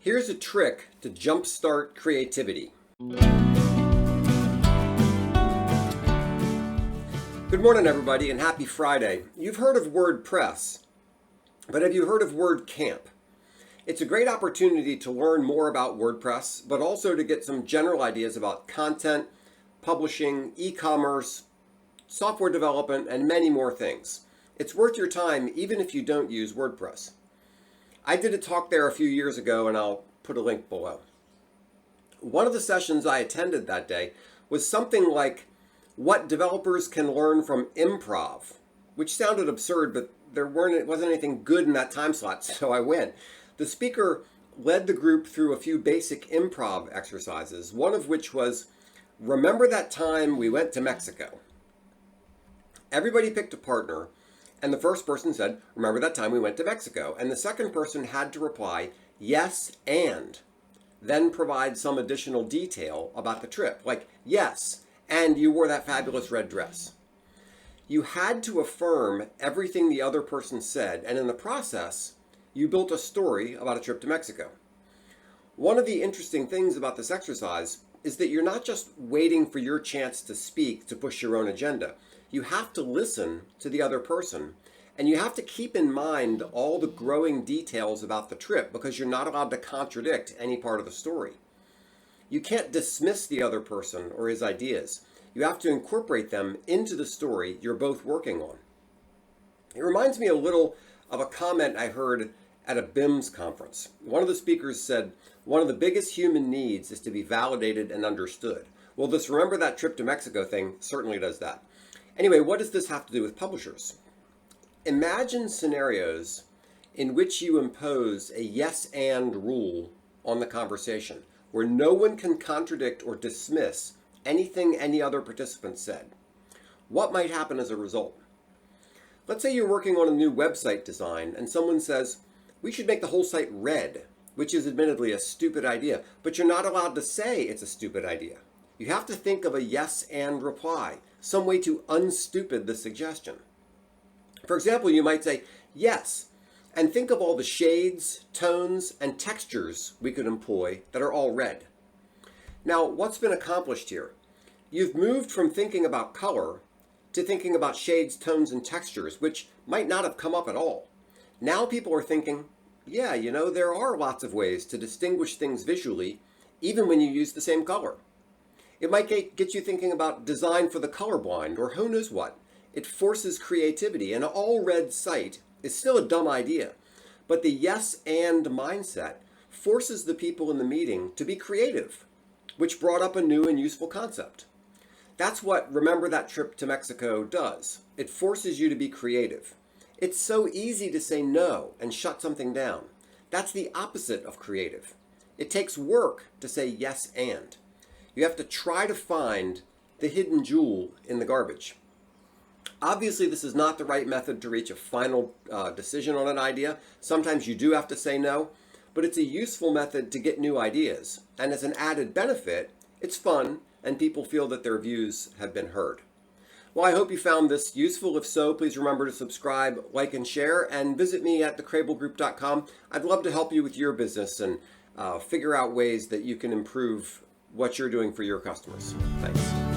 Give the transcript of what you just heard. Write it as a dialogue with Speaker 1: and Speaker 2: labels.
Speaker 1: Here's a trick to jumpstart creativity. Good morning, everybody, and happy Friday. You've heard of WordPress, but have you heard of WordCamp? It's a great opportunity to learn more about WordPress, but also to get some general ideas about content, publishing, e-commerce, software development, and many more things. It's worth your time even if you don't use WordPress. I did a talk there a few years ago, and I'll put a link below. One of the sessions I attended that day was something like what developers can learn from improv, which sounded absurd, but it wasn't anything good in that time slot, so I went. The speaker led the group through a few basic improv exercises, one of which was, remember that time we went to Mexico? Everybody picked a partner, and the first person said, remember that time we went to Mexico? And the second person had to reply, yes, and then provide some additional detail about the trip, like, yes, and you wore that fabulous red dress. You had to affirm everything the other person said, and in the process, you built a story about a trip to Mexico. One of the interesting things about this exercise is that you're not just waiting for your chance to speak to push your own agenda. You have to listen to the other person, and you have to keep in mind all the growing details about the trip because you're not allowed to contradict any part of the story. You can't dismiss the other person or his ideas. You have to incorporate them into the story you're both working on. It reminds me a little of a comment I heard at a BIMS conference. One of the speakers said, one of the biggest human needs is to be validated and understood. Well, this remember that trip to Mexico thing certainly does that. Anyway, what does this have to do with publishers? Imagine scenarios in which you impose a yes and rule on the conversation, where no one can contradict or dismiss anything any other participant said. What might happen as a result? Let's say you're working on a new website design and someone says, we should make the whole site red, which is admittedly a stupid idea, but you're not allowed to say it's a stupid idea. You have to think of a yes and reply, some way to unstupid the suggestion. For example, you might say, yes, and think of all the shades, tones, and textures we could employ that are all red. Now, what's been accomplished here? You've moved from thinking about color to thinking about shades, tones, and textures, which might not have come up at all. Now people are thinking, yeah, there are lots of ways to distinguish things visually, even when you use the same color. It might get you thinking about design for the colorblind, or who knows what. It forces creativity. An all-red site is still a dumb idea, but the yes and mindset forces the people in the meeting to be creative, which brought up a new and useful concept. That's what Remember That Trip to Mexico does. It forces you to be creative. It's so easy to say no and shut something down. That's the opposite of creative. It takes work to say yes and. You have to try to find the hidden jewel in the garbage. Obviously, this is not the right method to reach a final decision on an idea. Sometimes you do have to say no, but it's a useful method to get new ideas. And as an added benefit, it's fun and people feel that their views have been heard. Well, I hope you found this useful. If so, please remember to subscribe, like, and share, and visit me at thecrablegroup.com. I'd love to help you with your business and figure out ways that you can improve what you're doing for your customers. Thanks.